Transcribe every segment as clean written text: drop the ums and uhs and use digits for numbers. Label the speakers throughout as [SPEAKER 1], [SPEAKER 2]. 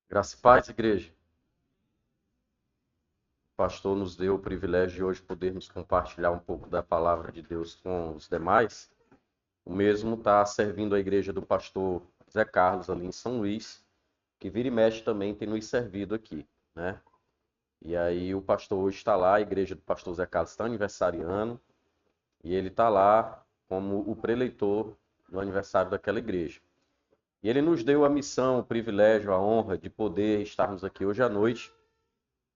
[SPEAKER 1] Graça e paz, igreja. O pastor nos deu o privilégio de hoje podermos compartilhar um pouco da palavra de Deus com os demais. O mesmo está servindo a igreja do pastor Zé Carlos ali em São Luís, que vira e mexe também tem nos servido aqui, né? E aí o pastor hoje está lá, a igreja do pastor Zé Carlos está aniversariando, e ele está lá como o preleitor no aniversário daquela igreja. E ele nos deu a missão, o privilégio, a honra de poder estarmos aqui hoje à noite,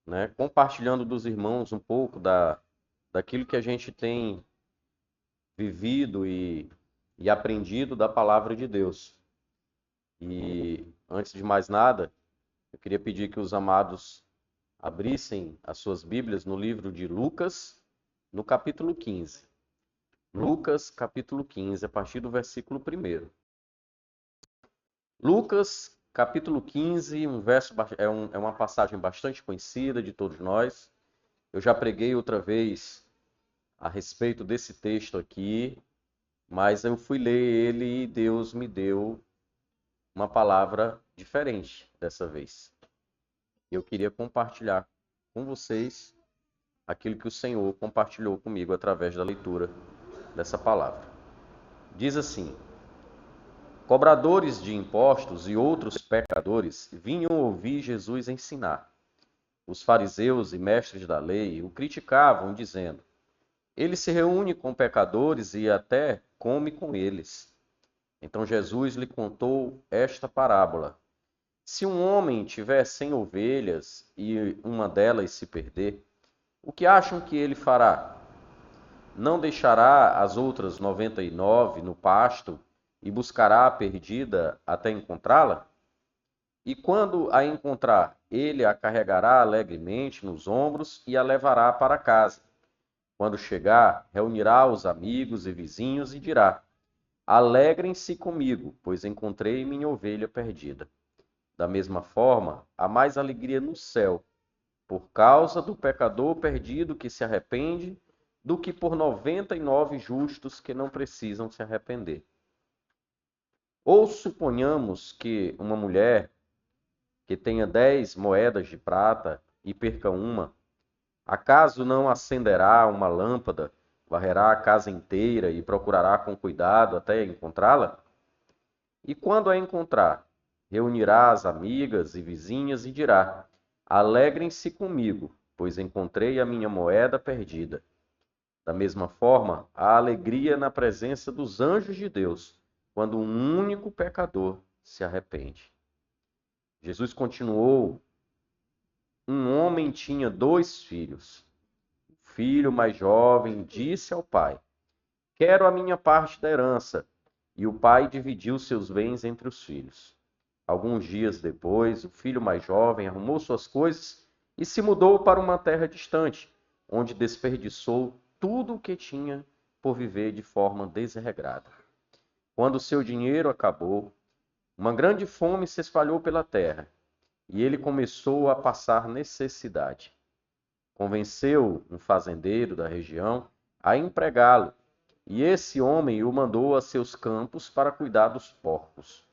[SPEAKER 1] né, compartilhando dos irmãos um pouco daquilo que a gente tem vivido e aprendido da palavra de Deus. E antes de mais nada, eu queria pedir que os amados abrissem as suas Bíblias no livro de Lucas, no capítulo 15. Lucas, capítulo 15, a partir do versículo 1. Lucas, capítulo 15, é uma passagem bastante conhecida de todos nós. Eu já preguei outra vez a respeito desse texto aqui, mas eu fui ler ele e Deus me deu uma palavra diferente dessa vez. Eu queria compartilhar com vocês aquilo que o Senhor compartilhou comigo através da leitura dessa palavra. Diz assim: cobradores de impostos e outros pecadores vinham ouvir Jesus ensinar. Os fariseus e mestres da lei o criticavam, dizendo: ele se reúne com pecadores e até come com eles. Então Jesus lhe contou esta parábola: se um homem tiver 100 ovelhas e uma delas se perder, o que acham que ele fará? Não deixará as outras 99 no pasto e buscará a perdida até encontrá-la? E quando a encontrar, ele a carregará alegremente nos ombros e a levará para casa. Quando chegar, reunirá os amigos e vizinhos e dirá: alegrem-se comigo, pois encontrei minha ovelha perdida. Da mesma forma, há mais alegria no céu, por causa do pecador perdido que se arrepende, do que por 99 justos que não precisam se arrepender. Ou suponhamos que uma mulher que tenha 10 moedas de prata e perca uma, acaso não acenderá uma lâmpada, varrerá a casa inteira e procurará com cuidado até encontrá-la? E quando a encontrar, reunirá as amigas e vizinhas e dirá: alegrem-se comigo, pois encontrei a minha moeda perdida. Da mesma forma, há alegria na presença dos anjos de Deus, quando um único pecador se arrepende. Jesus continuou: um homem tinha 2 filhos. O filho mais jovem disse ao pai: quero a minha parte da herança. E o pai dividiu seus bens entre os filhos. Alguns dias depois, o filho mais jovem arrumou suas coisas e se mudou para uma terra distante, onde desperdiçou tudo o que tinha por viver de forma desregrada. Quando seu dinheiro acabou, uma grande fome se espalhou pela terra e ele começou a passar necessidade. Convenceu um fazendeiro da região a empregá-lo, e esse homem o mandou a seus campos para cuidar dos porcos.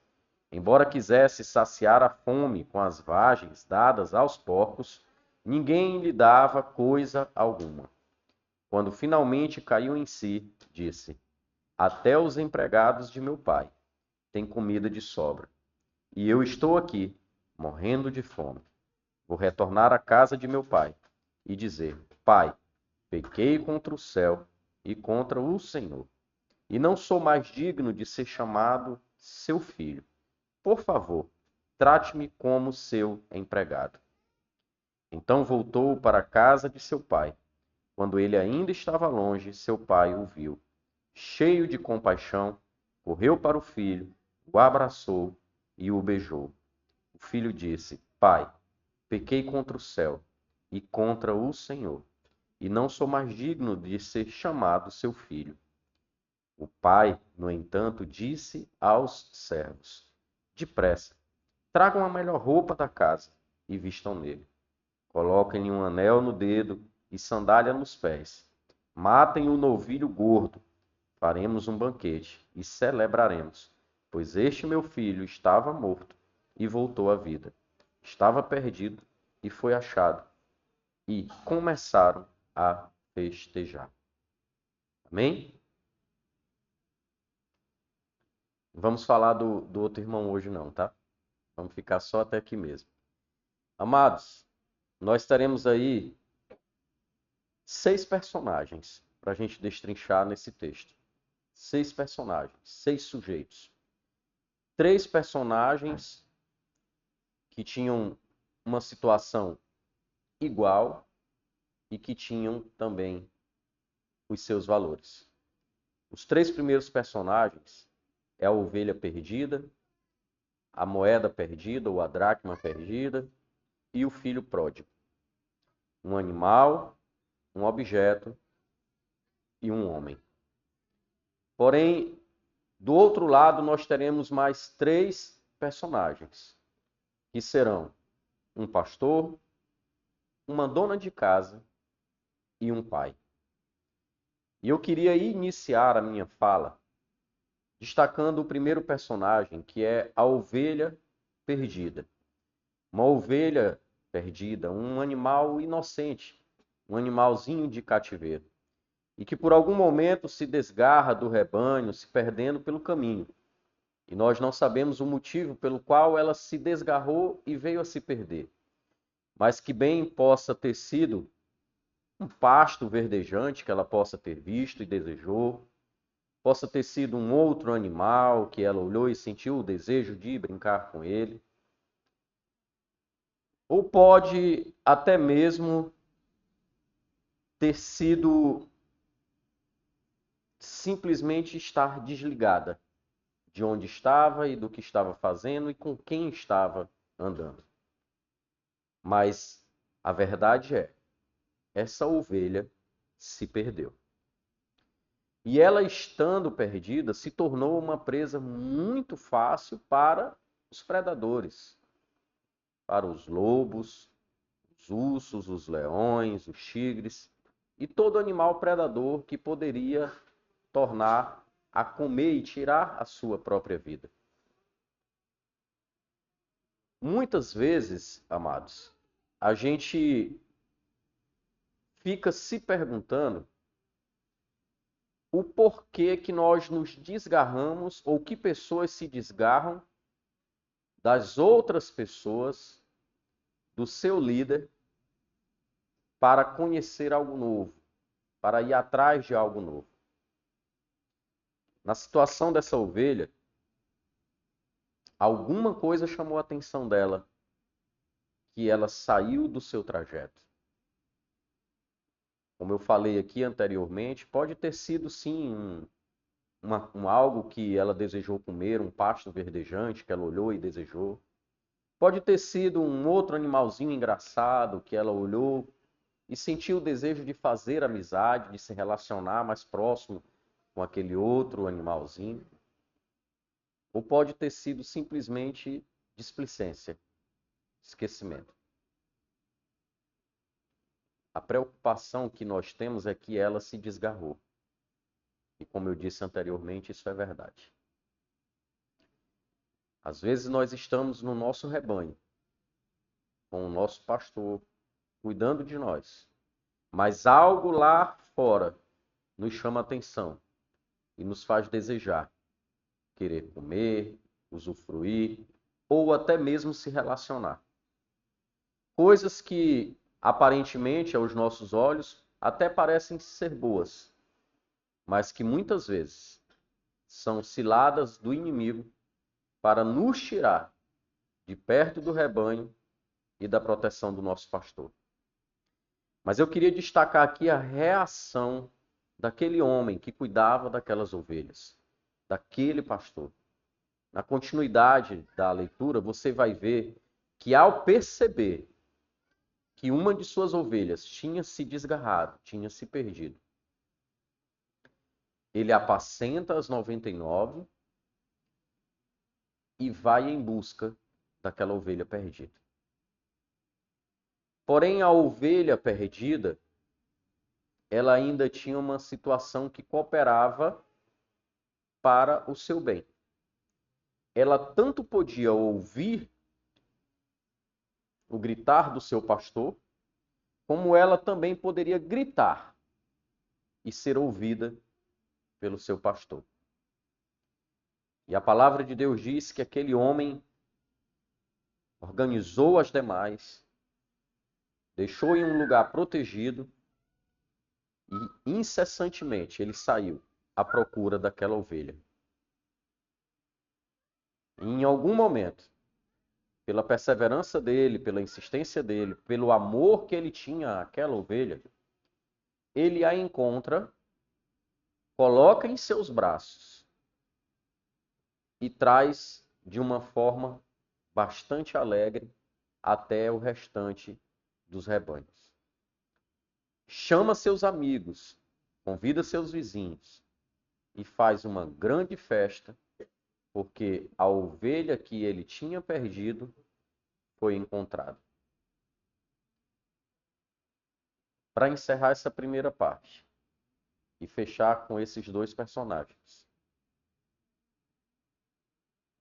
[SPEAKER 1] Embora quisesse saciar a fome com as vagens dadas aos porcos, ninguém lhe dava coisa alguma. Quando finalmente caiu em si, disse: até os empregados de meu pai têm comida de sobra, e eu estou aqui, morrendo de fome. Vou retornar à casa de meu pai e dizer: pai, pequei contra o céu e contra o Senhor, e não sou mais digno de ser chamado seu filho. Por favor, trate-me como seu empregado. Então voltou para a casa de seu pai. Quando ele ainda estava longe, seu pai o viu. Cheio de compaixão, correu para o filho, o abraçou e o beijou. O filho disse: pai, pequei contra o céu e contra o Senhor, e não sou mais digno de ser chamado seu filho. O pai, no entanto, disse aos servos: depressa, tragam a melhor roupa da casa e vistam nele. Coloquem-lhe um anel no dedo e sandália nos pés. Matem o novilho gordo. Faremos um banquete e celebraremos, pois este meu filho estava morto e voltou à vida. estava perdido e foi achado. E começaram a festejar. Amém? Vamos falar do outro irmão hoje não, tá? Vamos ficar só até aqui mesmo. Amados, nós teremos aí 6 personagens para a gente destrinchar nesse texto. 6 personagens, 6 sujeitos. 3 personagens que tinham uma situação igual e que tinham também os seus valores. Os 3 primeiros personagens é a ovelha perdida, a moeda perdida ou a dracma perdida e o filho pródigo. Um animal, um objeto e um homem. Porém, do outro lado, nós teremos mais 3 personagens, que serão um pastor, uma dona de casa e um pai. E eu queria iniciar a minha fala destacando o primeiro personagem, que é a ovelha perdida. Uma ovelha perdida, um animal inocente, um animalzinho de cativeiro, e que por algum momento se desgarra do rebanho, se perdendo pelo caminho. E nós não sabemos o motivo pelo qual ela se desgarrou e veio a se perder. Mas que bem possa ter sido um pasto verdejante que ela possa ter visto e desejou, possa ter sido um outro animal que ela olhou e sentiu o desejo de brincar com ele, ou pode até mesmo ter sido simplesmente estar desligada de onde estava e do que estava fazendo e com quem estava andando. Mas a verdade é, essa ovelha se perdeu. E ela, estando perdida, se tornou uma presa muito fácil para os predadores, para os lobos, os ursos, os leões, os tigres e todo animal predador que poderia tornar a comer e tirar a sua própria vida. Muitas vezes, amados, a gente fica se perguntando o porquê que nós nos desgarramos ou que pessoas se desgarram das outras pessoas, do seu líder, para conhecer algo novo, para ir atrás de algo novo. Na situação dessa ovelha, alguma coisa chamou a atenção dela, que ela saiu do seu trajeto. Como eu falei aqui anteriormente, pode ter sido sim algo que ela desejou comer, um pasto verdejante que ela olhou e desejou. Pode ter sido um outro animalzinho engraçado que ela olhou e sentiu o desejo de fazer amizade, de se relacionar mais próximo com aquele outro animalzinho. Ou pode ter sido simplesmente displicência, esquecimento. A preocupação que nós temos é que ela se desgarrou. E como eu disse anteriormente, isso é verdade. Às vezes nós estamos no nosso rebanho, com o nosso pastor, cuidando de nós. Mas algo lá fora nos chama a atenção e nos faz desejar, querer comer, usufruir ou até mesmo se relacionar. Coisas que aparentemente aos nossos olhos até parecem ser boas, mas que muitas vezes são ciladas do inimigo para nos tirar de perto do rebanho e da proteção do nosso pastor. Mas eu queria destacar aqui a reação daquele homem que cuidava daquelas ovelhas, daquele pastor. Na continuidade da leitura, você vai ver que ao perceber que uma de suas ovelhas tinha se desgarrado, tinha se perdido, ele apacenta as 99 e vai em busca daquela ovelha perdida. Porém, a ovelha perdida, ela ainda tinha uma situação que cooperava para o seu bem. Ela tanto podia ouvir o gritar do seu pastor, como ela também poderia gritar e ser ouvida pelo seu pastor. E a palavra de Deus diz que aquele homem organizou as demais, deixou em um lugar protegido e incessantemente ele saiu à procura daquela ovelha. E em algum momento, pela perseverança dele, pela insistência dele, pelo amor que ele tinha àquela ovelha, ele a encontra, coloca em seus braços e traz de uma forma bastante alegre até o restante dos rebanhos. Chama seus amigos, convida seus vizinhos e faz uma grande festa, porque a ovelha que ele tinha perdido foi encontrada. Para encerrar essa primeira parte e fechar com esses dois personagens.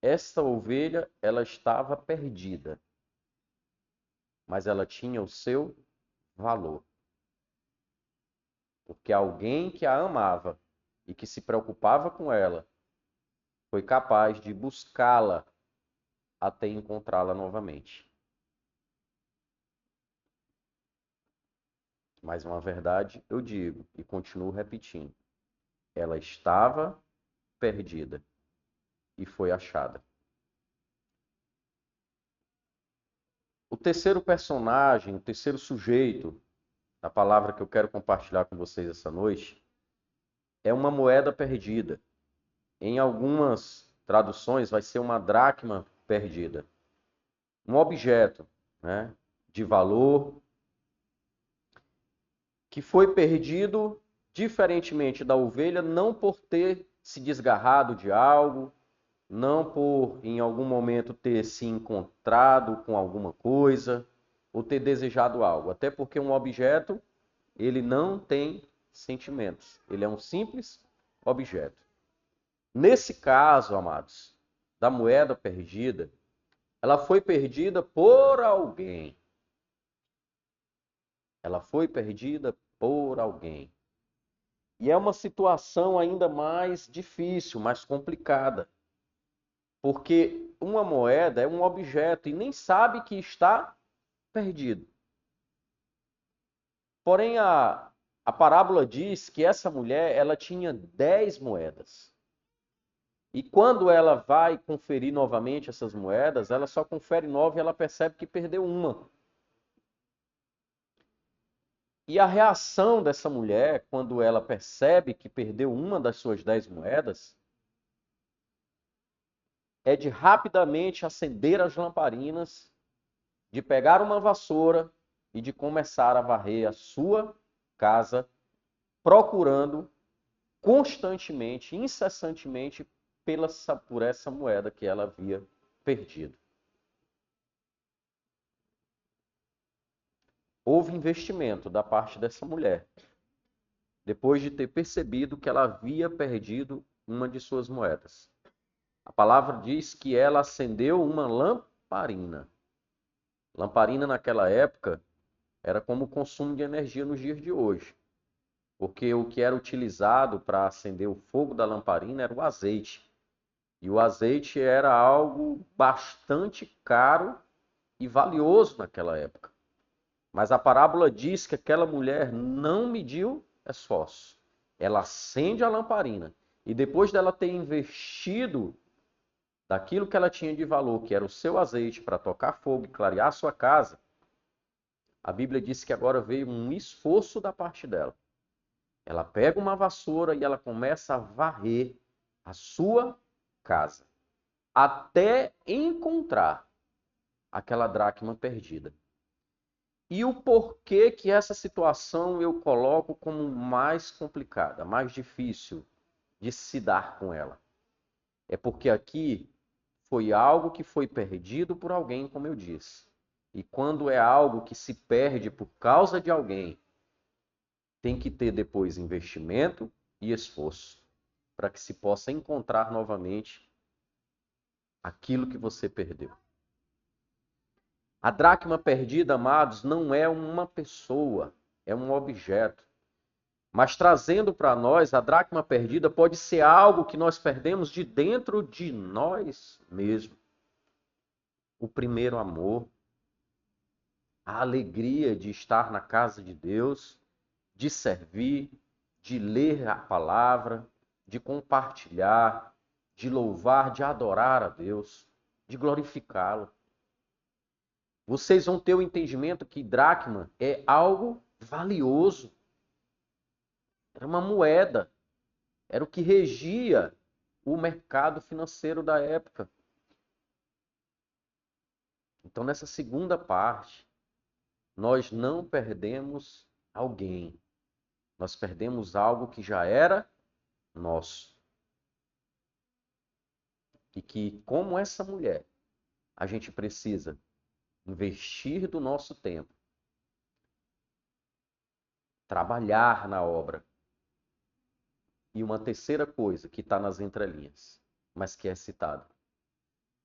[SPEAKER 1] Esta ovelha, ela estava perdida, mas ela tinha o seu valor. Porque alguém que a amava e que se preocupava com ela foi capaz de buscá-la até encontrá-la novamente. Mas uma verdade eu digo e continuo repetindo: ela estava perdida e foi achada. O terceiro personagem, o terceiro sujeito da palavra que eu quero compartilhar com vocês essa noite é uma moeda perdida. Em algumas traduções vai ser uma dracma perdida. Um objeto, né, de valor que foi perdido, diferentemente da ovelha, não por ter se desgarrado de algo, não por em algum momento ter se encontrado com alguma coisa ou ter desejado algo. Até porque um objeto, ele não tem sentimentos. Ele é um simples objeto. Nesse caso, amados, da moeda perdida, ela foi perdida por alguém. Ela foi perdida por alguém. E é uma situação ainda mais difícil, mais complicada. Porque uma moeda é um objeto e nem sabe que está perdido. Porém, a parábola diz que essa mulher, ela tinha 10 moedas. E quando ela vai conferir novamente essas moedas, ela só confere 9 e ela percebe que perdeu uma. E a reação dessa mulher, quando ela percebe que perdeu uma das suas 10 moedas, é de rapidamente acender as lamparinas, de pegar uma vassoura e de começar a varrer a sua casa, procurando constantemente, incessantemente, por essa moeda que ela havia perdido. Houve investimento da parte dessa mulher, depois de ter percebido que ela havia perdido uma de suas moedas. A palavra diz que ela acendeu uma lamparina. Lamparina naquela época era como o consumo de energia nos dias de hoje. Porque o que era utilizado para acender o fogo da lamparina era o azeite. E o azeite era algo bastante caro e valioso naquela época. Mas a parábola diz que aquela mulher não mediu esforço. Ela acende a lamparina. E depois dela ter investido daquilo que ela tinha de valor, que era o seu azeite para tocar fogo e clarear a sua casa, a Bíblia diz que agora veio um esforço da parte dela. Ela pega uma vassoura e ela começa a varrer a sua casa, até encontrar aquela dracma perdida. E o porquê que essa situação eu coloco como mais complicada, mais difícil de se dar com ela? É porque aqui foi algo que foi perdido por alguém, como eu disse. E quando é algo que se perde por causa de alguém, tem que ter depois investimento e esforço para que se possa encontrar novamente aquilo que você perdeu. A dracma perdida, amados, não é uma pessoa, é um objeto. Mas trazendo para nós, a dracma perdida pode ser algo que nós perdemos de dentro de nós mesmos. O primeiro amor, a alegria de estar na casa de Deus, de servir, de ler a palavra, de compartilhar, de louvar, de adorar a Deus, de glorificá-lo. Vocês vão ter o entendimento que dracma é algo valioso. Era uma moeda. Era o que regia o mercado financeiro da época. Então, nessa segunda parte, nós não perdemos alguém. Nós perdemos algo que já era nosso. E que, como essa mulher, a gente precisa investir do nosso tempo, trabalhar na obra. E uma terceira coisa que está nas entrelinhas, mas que é citada: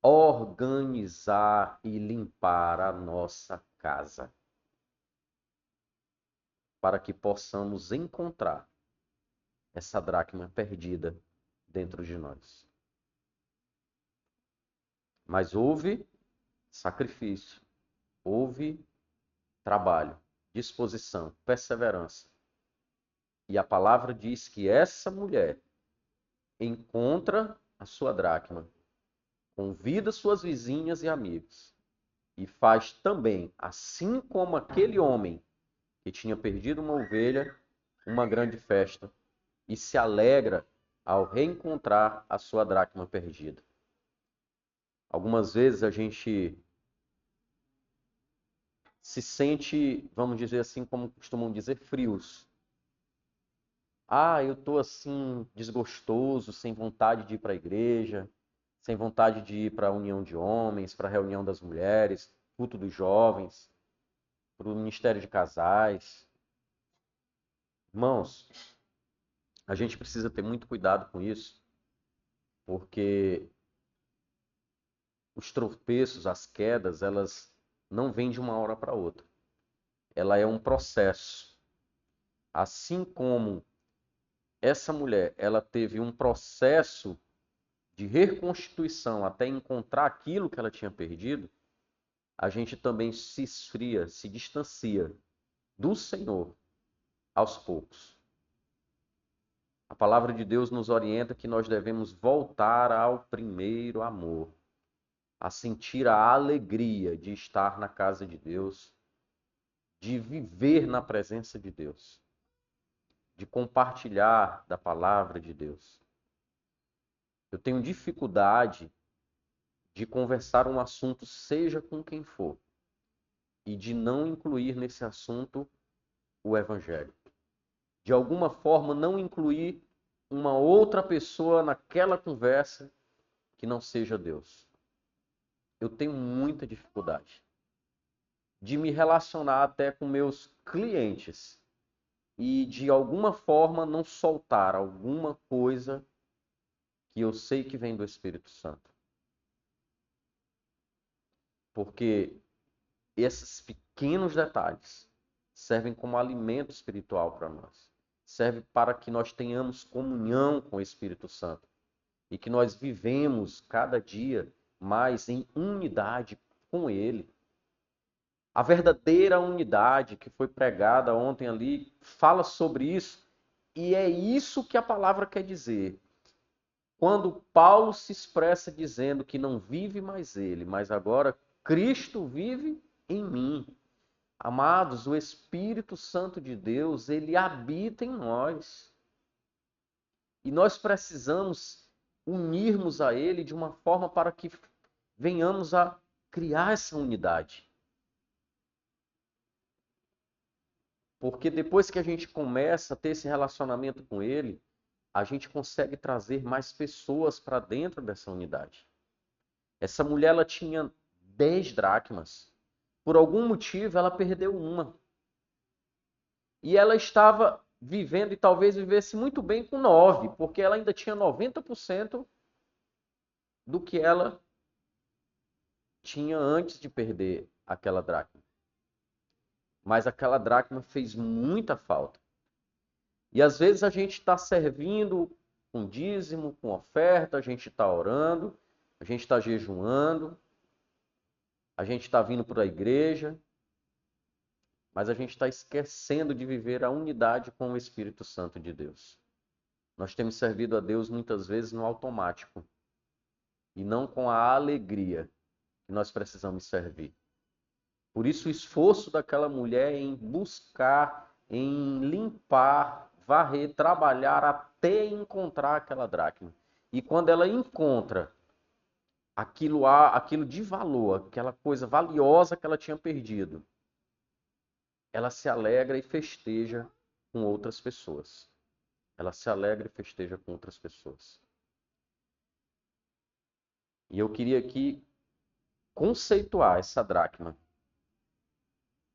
[SPEAKER 1] organizar e limpar a nossa casa, para que possamos encontrar essa dracma perdida dentro de nós. Mas houve sacrifício, houve trabalho, disposição, perseverança. E a palavra diz que essa mulher encontra a sua dracma, convida suas vizinhas e amigos e faz também, assim como aquele homem que tinha perdido uma ovelha, uma grande festa e se alegra ao reencontrar a sua dracma perdida. Algumas vezes a gente se sente, vamos dizer assim, como costumam dizer, frios. Ah, eu estou assim, desgostoso, sem vontade de ir para a igreja, sem vontade de ir para a união de homens, para a reunião das mulheres, culto dos jovens, para o ministério de casais. Irmãos, a gente precisa ter muito cuidado com isso, porque os tropeços, as quedas, elas não vêm de uma hora para outra. Ela é um processo. Assim como essa mulher, ela teve um processo de reconstituição até encontrar aquilo que ela tinha perdido, a gente também se esfria, se distancia do Senhor aos poucos. A palavra de Deus nos orienta que nós devemos voltar ao primeiro amor, a sentir a alegria de estar na casa de Deus, de viver na presença de Deus, de compartilhar da palavra de Deus. Eu tenho dificuldade de conversar um assunto, seja com quem for, e de não incluir nesse assunto o Evangelho. De alguma forma, não incluir uma outra pessoa naquela conversa que não seja Deus. Eu tenho muita dificuldade de me relacionar até com meus clientes e de alguma forma não soltar alguma coisa que eu sei que vem do Espírito Santo. Porque esses pequenos detalhes servem como alimento espiritual para nós. Serve para que nós tenhamos comunhão com o Espírito Santo e que nós vivemos cada dia mais em unidade com Ele. A verdadeira unidade que foi pregada ontem ali fala sobre isso, e é isso que a palavra quer dizer. Quando Paulo se expressa dizendo que não vive mais ele, mas agora Cristo vive em mim. Amados, o Espírito Santo de Deus, ele habita em nós. E nós precisamos unirmos a ele de uma forma para que venhamos a criar essa unidade. Porque depois que a gente começa a ter esse relacionamento com ele, a gente consegue trazer mais pessoas para dentro dessa unidade. Essa mulher, ela tinha 10 dracmas. Por algum motivo, ela perdeu uma. E ela estava vivendo, e talvez vivesse muito bem com 9, porque ela ainda tinha 90% do que ela tinha antes de perder aquela dracma. Mas aquela dracma fez muita falta. E às vezes a gente está servindo com dízimo, com oferta, a gente está orando, a gente está jejuando, a gente está vindo para a igreja, mas a gente está esquecendo de viver a unidade com o Espírito Santo de Deus. Nós temos servido a Deus muitas vezes no automático e não com a alegria que nós precisamos servir. Por isso o esforço daquela mulher em buscar, em limpar, varrer, trabalhar até encontrar aquela dracma. E quando ela encontra aquilo de valor, aquela coisa valiosa que ela tinha perdido, ela se alegra e festeja com outras pessoas. Ela se alegra e festeja com outras pessoas. E eu queria aqui conceituar essa dracma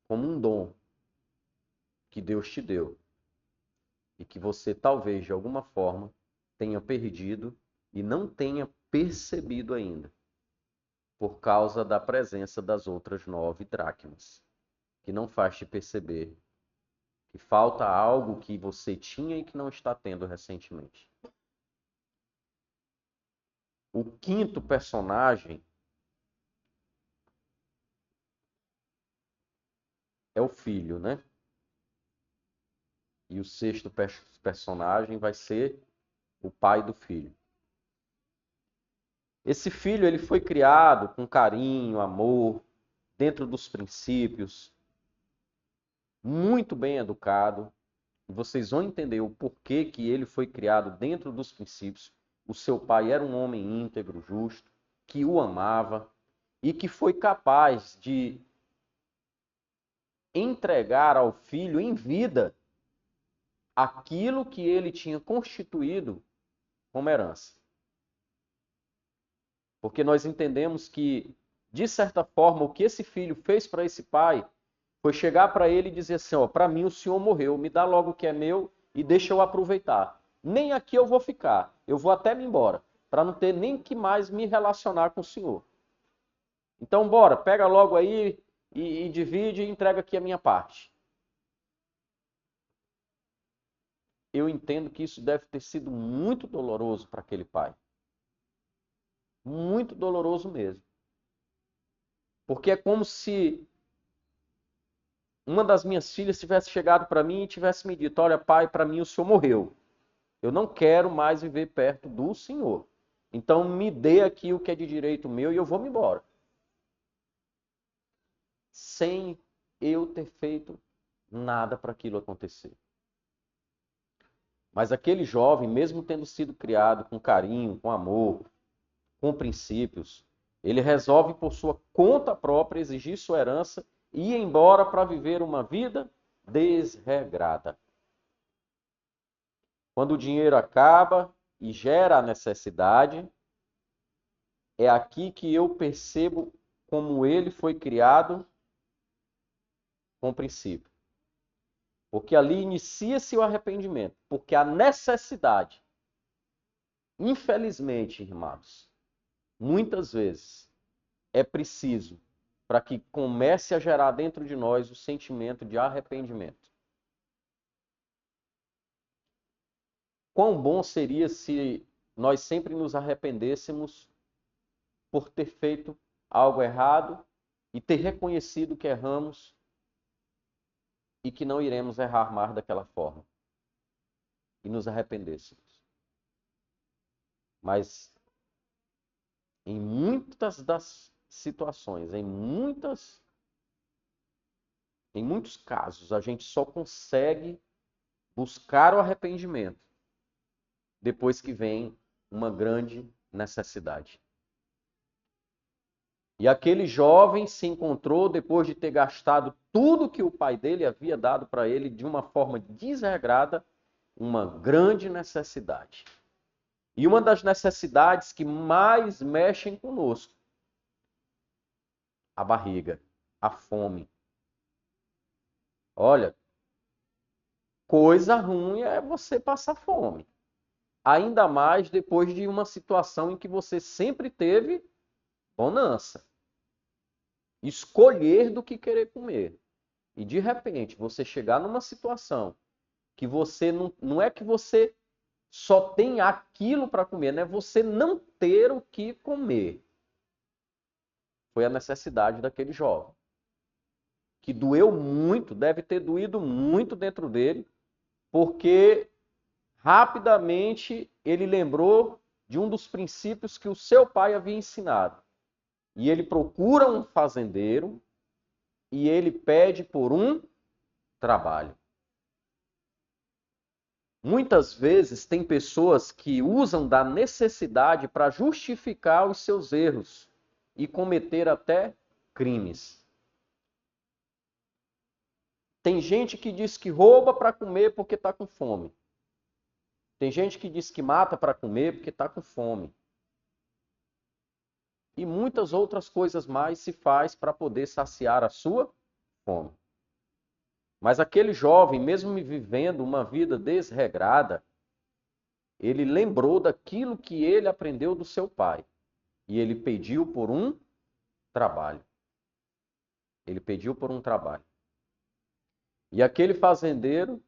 [SPEAKER 1] como um dom que Deus te deu e que você talvez de alguma forma tenha perdido e não tenha percebido ainda, por causa da presença das outras 9 dracmas, que não faz te perceber que falta algo que você tinha e que não está tendo recentemente. O quinto personagem é o filho, né? E o sexto personagem vai ser o pai do filho. Esse filho ele foi criado com carinho, amor, dentro dos princípios, muito bem educado. E vocês vão entender o porquê que ele foi criado dentro dos princípios. O seu pai era um homem íntegro, justo, que o amava e que foi capaz de entregar ao filho em vida aquilo que ele tinha constituído como herança. Porque nós entendemos que, de certa forma, o que esse filho fez para esse pai foi chegar para ele e dizer assim, ó, para mim o senhor morreu, me dá logo o que é meu e deixa eu aproveitar. Nem aqui eu vou ficar, eu vou até me embora, para não ter nem que mais me relacionar com o senhor. Então, bora, pega logo aí e divide e entrega aqui a minha parte. Eu entendo que isso deve ter sido muito doloroso para aquele pai. Muito doloroso mesmo. Porque é como se uma das minhas filhas tivesse chegado para mim e tivesse me dito, olha pai, para mim o senhor morreu. Eu não quero mais viver perto do senhor. Então me dê aqui o que é de direito meu e eu vou me embora. Sem eu ter feito nada para aquilo acontecer. Mas aquele jovem, mesmo tendo sido criado com carinho, com amor, com princípios, ele resolve por sua conta própria exigir sua herança e ir embora para viver uma vida desregrada. Quando o dinheiro acaba e gera a necessidade, é aqui que eu percebo como ele foi criado com princípio. Porque ali inicia-se o arrependimento. Porque a necessidade, infelizmente, irmãos, muitas vezes é preciso para que comece a gerar dentro de nós o sentimento de arrependimento. Quão bom seria se nós sempre nos arrependêssemos por ter feito algo errado e ter reconhecido que erramos e que não iremos errar mais daquela forma. E nos arrependêssemos. Mas em muitas das situações, em muitos casos, a gente só consegue buscar o arrependimento depois que vem uma grande necessidade. E aquele jovem se encontrou, depois de ter gastado tudo que o pai dele havia dado para ele de uma forma desregrada, uma grande necessidade. E uma das necessidades que mais mexem conosco, a barriga, a fome. Olha, coisa ruim é você passar fome. Ainda mais depois de uma situação em que você sempre teve bonança. escolher do que querer comer. E de repente você chegar numa situação que você não é que você só tem aquilo para comer, né? Você não ter o que comer. Foi a necessidade daquele jovem. Que doeu muito, deve ter doído muito dentro dele, porque rapidamente ele lembrou de um dos princípios que o seu pai havia ensinado. E ele procura um fazendeiro e ele pede por um trabalho. Muitas vezes tem pessoas que usam da necessidade para justificar os seus erros e cometer até crimes. Tem gente que diz que rouba para comer porque está com fome. Tem gente que diz que mata para comer porque está com fome. E muitas outras coisas mais se faz para poder saciar a sua fome. Mas aquele jovem, mesmo vivendo uma vida desregrada, ele lembrou daquilo que ele aprendeu do seu pai. E ele pediu por um trabalho. Ele pediu por um trabalho. E aquele fazendeiro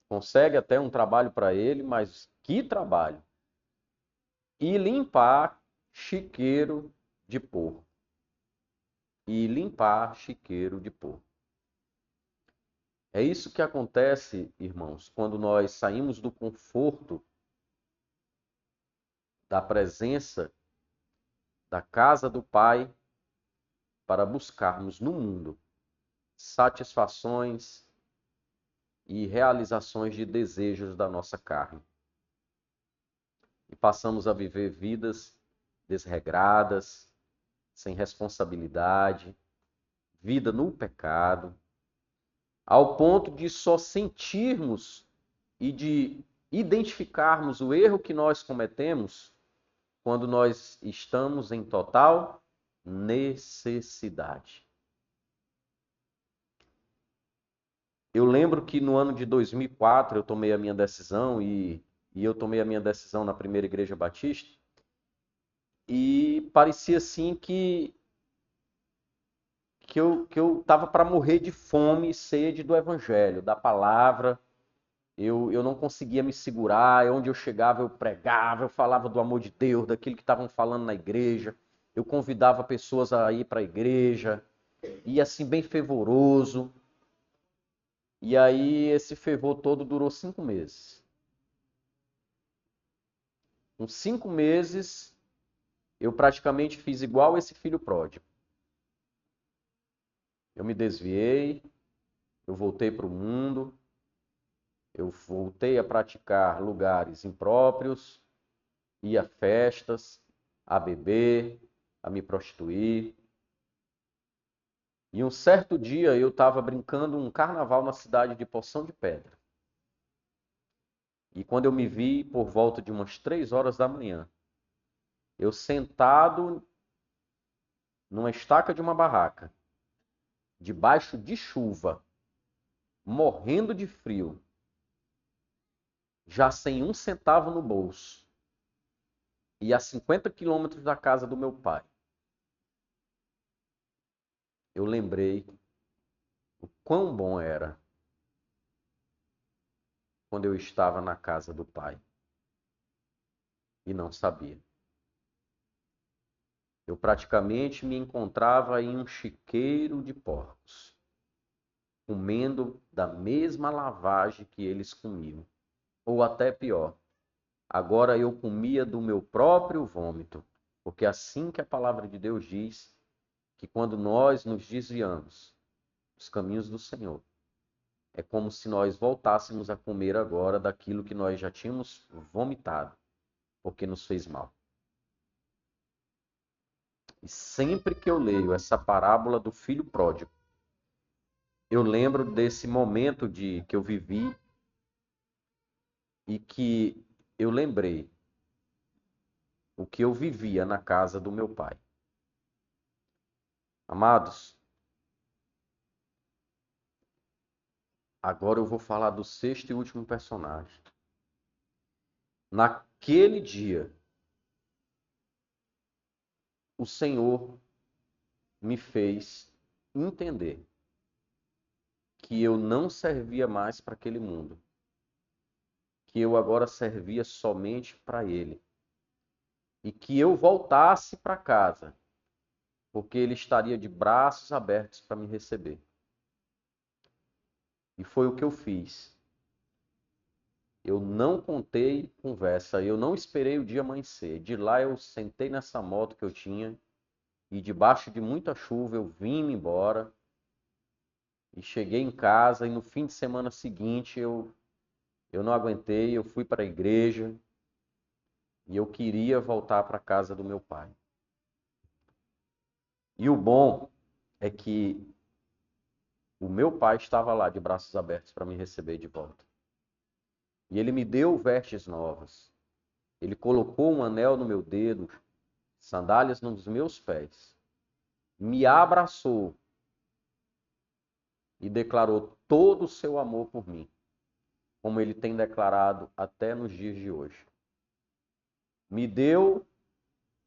[SPEAKER 1] consegue até um trabalho para ele, mas que trabalho? E limpar chiqueiro de porco. E limpar chiqueiro de porco. É isso que acontece, irmãos, quando nós saímos do conforto da presença da casa do Pai para buscarmos no mundo satisfações e realizações de desejos da nossa carne. E passamos a viver vidas desregradas, sem responsabilidade, vida no pecado, ao ponto de só sentirmos e de identificarmos o erro que nós cometemos quando nós estamos em total necessidade. Eu lembro que no ano de 2004 eu tomei a minha decisão e eu tomei a minha decisão na primeira igreja batista e parecia assim que eu estava para morrer de fome e sede do evangelho, da palavra. Eu não conseguia me segurar, onde eu chegava eu pregava, eu falava do amor de Deus, daquilo que estavam falando na igreja. Eu convidava pessoas a ir para a igreja, ia assim bem fervoroso. E aí esse fervor todo durou 5 meses. Com 5 meses, eu praticamente fiz igual esse filho pródigo. Eu me desviei, eu voltei para o mundo, eu voltei a praticar lugares impróprios, ia a festas, a beber, a me prostituir. E um certo dia eu estava brincando um carnaval na cidade de Poção de Pedra. E quando eu me vi, por volta de umas 3 horas da manhã, eu sentado numa estaca de uma barraca, debaixo de chuva, morrendo de frio, já sem um centavo no bolso, e a 50 quilômetros da casa do meu pai, eu lembrei o quão bom era quando eu estava na casa do pai e não sabia. Eu praticamente me encontrava em um chiqueiro de porcos, comendo da mesma lavagem que eles comiam, ou até pior. Agora eu comia do meu próprio vômito, porque assim que a palavra de Deus diz que quando nós nos desviamos dos caminhos do Senhor, é como se nós voltássemos a comer agora daquilo que nós já tínhamos vomitado, porque nos fez mal. E sempre que eu leio essa parábola do filho pródigo, eu lembro desse momento que eu vivi e que eu lembrei o que eu vivia na casa do meu pai. Amados, agora eu vou falar do sexto e último personagem. Naquele dia, o Senhor me fez entender que eu não servia mais para aquele mundo, que eu agora servia somente para Ele, e que eu voltasse para casa, porque Ele estaria de braços abertos para me receber. E foi o que eu fiz. Eu não contei conversa, eu não esperei o dia amanhecer. De lá eu sentei nessa moto que eu tinha e debaixo de muita chuva eu vim embora e cheguei em casa e no fim de semana seguinte eu não aguentei, eu fui para a igreja e eu queria voltar para a casa do meu pai. E o bom é que o meu pai estava lá de braços abertos para me receber de volta. E ele me deu vestes novas. Ele colocou um anel no meu dedo, sandálias nos meus pés. Me abraçou e declarou todo o seu amor por mim, como ele tem declarado até nos dias de hoje. Me deu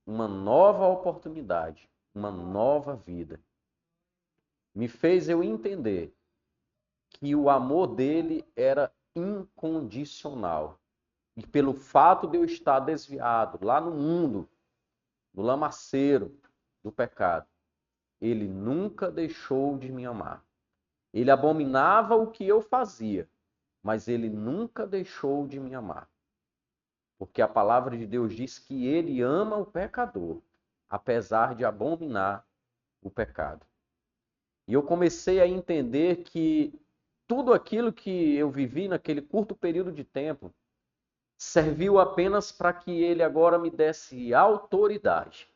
[SPEAKER 1] uma nova oportunidade, uma nova vida. Me fez eu entender que o amor dele era incondicional. E pelo fato de eu estar desviado lá no mundo, no lamaceiro do pecado, ele nunca deixou de me amar. Ele abominava o que eu fazia, mas ele nunca deixou de me amar. Porque a palavra de Deus diz que ele ama o pecador, apesar de abominar o pecado. E eu comecei a entender que tudo aquilo que eu vivi naquele curto período de tempo serviu apenas para que ele agora me desse autoridade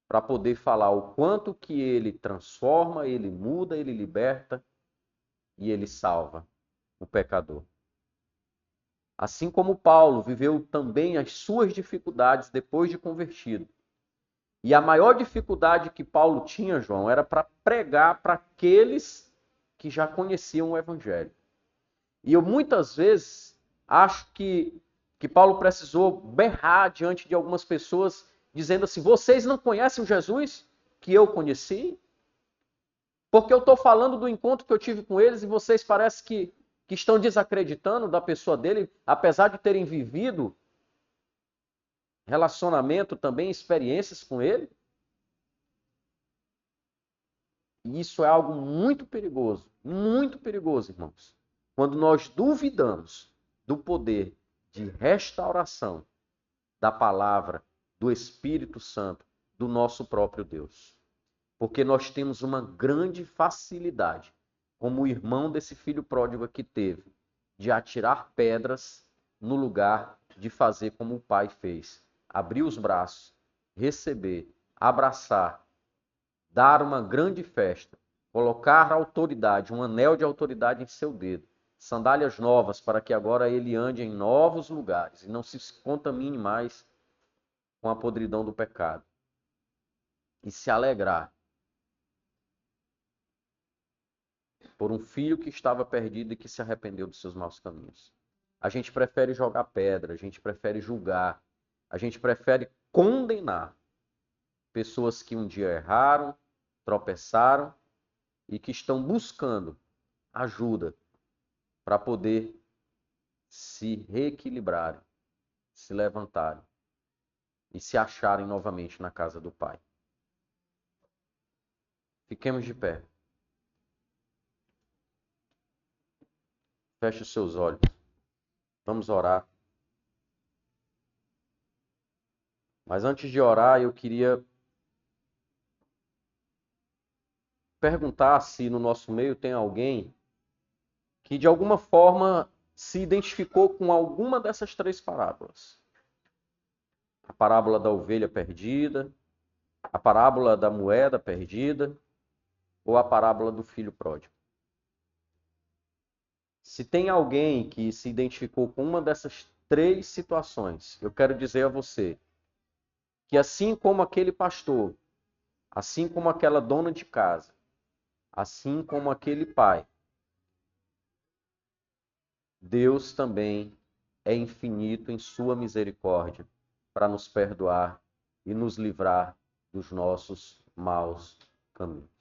[SPEAKER 1] para poder falar o quanto que ele transforma, ele muda, ele liberta e ele salva o pecador. Assim como Paulo viveu também as suas dificuldades depois de convertido. E a maior dificuldade que Paulo tinha, João, era para pregar para aqueles que já conheciam o Evangelho. E eu muitas vezes acho que Paulo precisou berrar diante de algumas pessoas, dizendo assim: vocês não conhecem o Jesus que eu conheci? Porque eu estou falando do encontro que eu tive com eles e vocês parecem que estão desacreditando da pessoa dele, apesar de terem vivido relacionamento também, experiências com ele. E isso é algo muito perigoso, irmãos. Quando nós duvidamos do poder de restauração da palavra, do Espírito Santo, do nosso próprio Deus. Porque nós temos uma grande facilidade, como o irmão desse filho pródigo aqui teve, de atirar pedras no lugar de fazer como o pai fez. Abrir os braços, receber, abraçar, dar uma grande festa, colocar autoridade, um anel de autoridade em seu dedo, sandálias novas para que agora ele ande em novos lugares e não se contamine mais com a podridão do pecado. E se alegrar por um filho que estava perdido e que se arrependeu dos seus maus caminhos. A gente prefere jogar pedra, a gente prefere julgar, a gente prefere condenar pessoas que um dia erraram, tropeçaram e que estão buscando ajuda para poder se reequilibrarem, se levantarem e se acharem novamente na casa do Pai. Fiquemos de pé. Feche os seus olhos. Vamos orar. Mas antes de orar, eu queria perguntar se no nosso meio tem alguém que de alguma forma se identificou com alguma dessas três parábolas. A parábola da ovelha perdida, a parábola da moeda perdida ou a parábola do filho pródigo. Se tem alguém que se identificou com uma dessas três situações, eu quero dizer a você que assim como aquele pastor, assim como aquela dona de casa, assim como aquele pai, Deus também é infinito em sua misericórdia para nos perdoar e nos livrar dos nossos maus Amém.